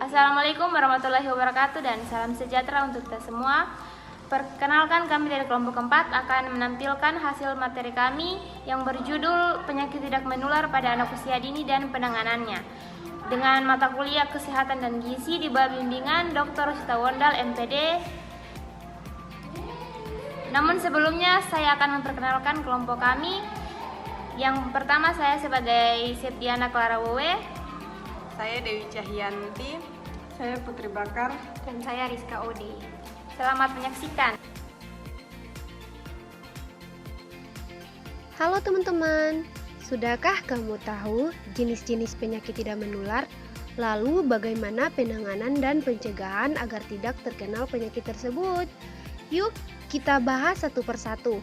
Assalamualaikum warahmatullahi wabarakatuh dan salam sejahtera untuk kita semua. Perkenalkan, kami dari kelompok 4 akan menampilkan hasil materi kami yang berjudul Penyakit Tidak Menular pada Anak Usia Dini dan Penanganannya, dengan mata kuliah Kesehatan dan Gizi di bawah bimbingan Dr. Sita Wondal, MPD. Namun sebelumnya saya akan memperkenalkan kelompok kami. Yang pertama, saya sebagai Septiana Clara Wowe. Saya Dewi Cahyanti. Saya Putri Bakar. Dan saya Rizka Odi. Selamat menyaksikan. Halo teman-teman, sudahkah kamu tahu jenis-jenis penyakit tidak menular? Lalu bagaimana penanganan dan pencegahan agar tidak terkena penyakit tersebut? Yuk kita bahas satu persatu.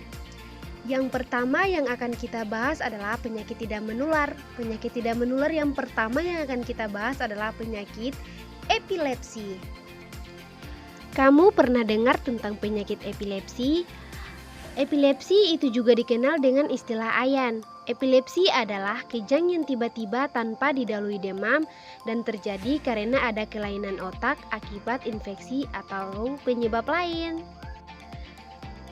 Yang pertama yang akan kita bahas adalah penyakit tidak menular. Penyakit tidak menular yang pertama yang akan kita bahas adalah penyakit epilepsi. Kamu pernah dengar tentang penyakit epilepsi? Epilepsi itu juga dikenal dengan istilah ayan. Epilepsi adalah kejang yang tiba-tiba tanpa didahului demam dan terjadi karena ada kelainan otak akibat infeksi atau penyebab lain.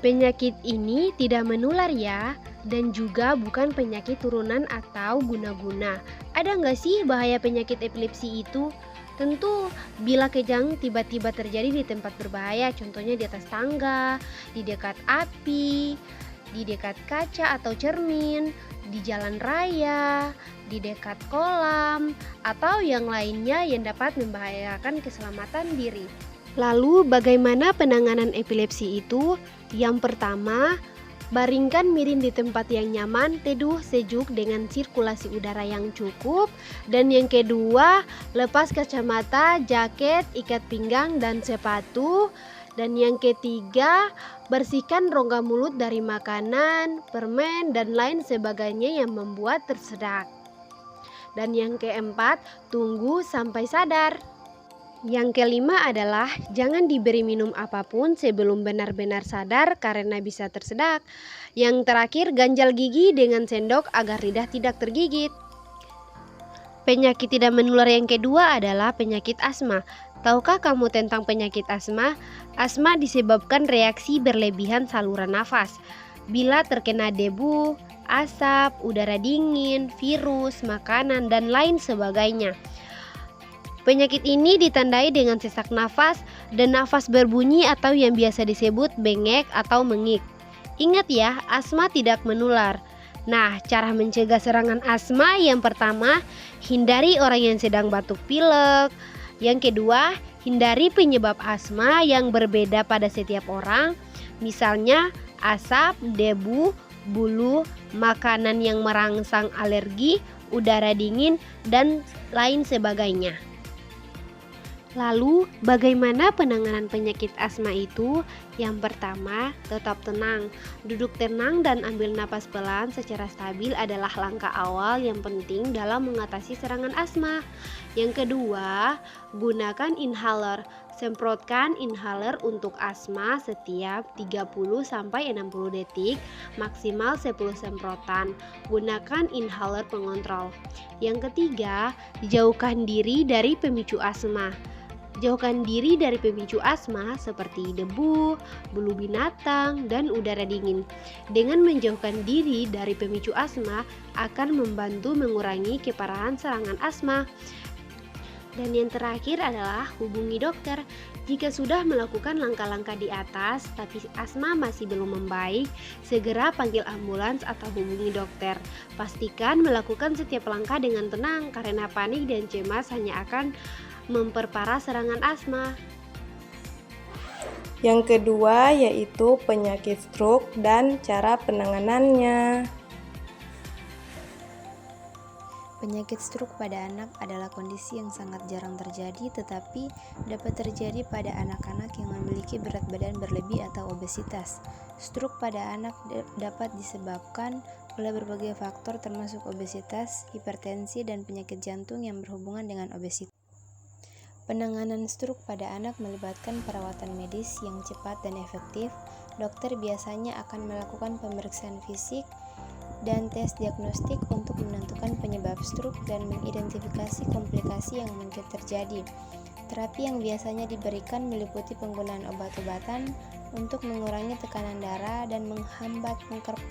Penyakit ini tidak menular ya, dan juga bukan penyakit turunan atau guna-guna. Ada nggak sih bahaya penyakit epilepsi itu? Tentu bila kejang tiba-tiba terjadi di tempat berbahaya, contohnya di atas tangga, di dekat api, di dekat kaca atau cermin, di jalan raya, di dekat kolam, atau yang lainnya yang dapat membahayakan keselamatan diri. Lalu bagaimana penanganan epilepsi itu? Yang pertama, baringkan miring di tempat yang nyaman, teduh, sejuk dengan sirkulasi udara yang cukup. Dan yang kedua, lepas kacamata, jaket, ikat pinggang, dan sepatu. Dan yang ketiga, bersihkan rongga mulut dari makanan, permen, dan lain sebagainya yang membuat tersedak. Dan yang keempat, tunggu sampai sadar. Yang kelima adalah jangan diberi minum apapun sebelum benar-benar sadar karena bisa tersedak. Yang terakhir, ganjal gigi dengan sendok agar lidah tidak tergigit. Penyakit tidak menular yang kedua adalah penyakit asma. Tahukah kamu tentang penyakit asma? Asma disebabkan reaksi berlebihan saluran nafas. Bila terkena debu, asap, udara dingin, virus, makanan, dan lain sebagainya. Penyakit ini ditandai dengan sesak nafas dan nafas berbunyi atau yang biasa disebut bengek atau mengik. Ingat ya, asma tidak menular. Nah, cara mencegah serangan asma yang pertama, hindari orang yang sedang batuk pilek. Yang kedua, hindari penyebab asma yang berbeda pada setiap orang. Misalnya, asap, debu, bulu, makanan yang merangsang alergi, udara dingin, dan lain sebagainya. Lalu, bagaimana penanganan penyakit asma itu? Yang pertama, tetap tenang. Duduk tenang dan ambil napas pelan secara stabil adalah langkah awal yang penting dalam mengatasi serangan asma. Yang kedua, gunakan inhaler. Semprotkan inhaler untuk asma setiap 30-60 detik, maksimal 10 semprotan. Gunakan inhaler pengontrol. Yang ketiga, jauhkan diri dari pemicu asma. Jauhkan diri dari pemicu asma seperti debu, bulu binatang, dan udara dingin. Dengan menjauhkan diri dari pemicu asma akan membantu mengurangi keparahan serangan asma. Dan yang terakhir adalah hubungi dokter. Jika sudah melakukan langkah-langkah di atas tapi asma masih belum membaik, segera panggil ambulans atau hubungi dokter. Pastikan melakukan setiap langkah dengan tenang karena panik dan cemas hanya akan memperparah serangan asma. Yang kedua yaitu penyakit stroke dan cara penanganannya. Penyakit stroke pada anak adalah kondisi yang sangat jarang terjadi tetapi dapat terjadi pada anak-anak yang memiliki berat badan berlebih atau obesitas. Stroke pada anak dapat disebabkan oleh berbagai faktor termasuk obesitas, hipertensi, dan penyakit jantung yang berhubungan dengan obesitas. Penanganan stroke pada anak melibatkan perawatan medis yang cepat dan efektif. Dokter biasanya akan melakukan pemeriksaan fisik dan tes diagnostik untuk menentukan penyebab stroke dan mengidentifikasi komplikasi yang mungkin terjadi. Terapi yang biasanya diberikan meliputi penggunaan obat-obatan untuk mengurangi tekanan darah dan menghambat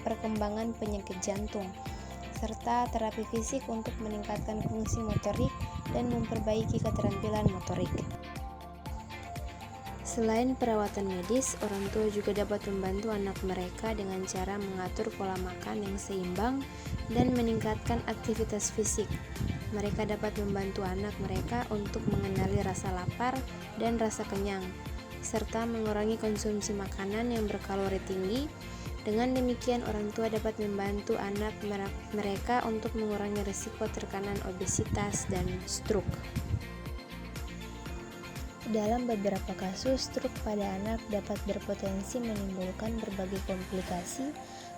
perkembangan penyakit jantung, serta terapi fisik untuk meningkatkan fungsi motorik dan memperbaiki keterampilan motorik. Selain perawatan medis, orang tua juga dapat membantu anak mereka dengan cara mengatur pola makan yang seimbang dan meningkatkan aktivitas fisik. Mereka dapat membantu anak mereka untuk mengenali rasa lapar dan rasa kenyang, serta mengurangi konsumsi makanan yang berkalori tinggi. Dengan demikian, orang tua dapat membantu anak mereka untuk mengurangi risiko terkena obesitas dan stroke. Dalam beberapa kasus, stroke pada anak dapat berpotensi menimbulkan berbagai komplikasi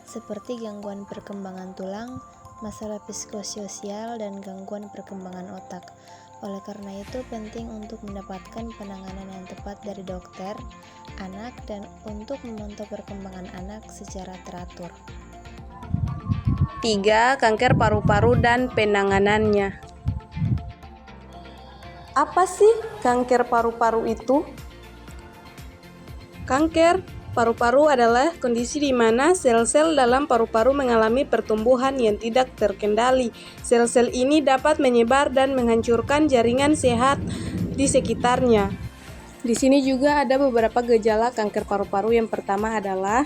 seperti gangguan perkembangan tulang, masalah psikososial, dan gangguan perkembangan otak. Oleh karena itu, penting untuk mendapatkan penanganan yang tepat dari dokter anak dan untuk memantau perkembangan anak secara teratur. 3. Kanker paru-paru dan penanganannya. Apa sih kanker paru-paru itu? Kanker paru-paru adalah kondisi di mana sel-sel dalam paru-paru mengalami pertumbuhan yang tidak terkendali. Sel-sel ini dapat menyebar dan menghancurkan jaringan sehat di sekitarnya. Di sini juga ada beberapa gejala kanker paru-paru. Yang pertama adalah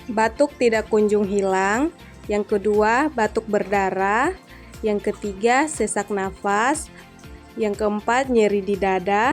batuk tidak kunjung hilang, yang kedua batuk berdarah, yang ketiga sesak nafas, yang keempat nyeri di dada,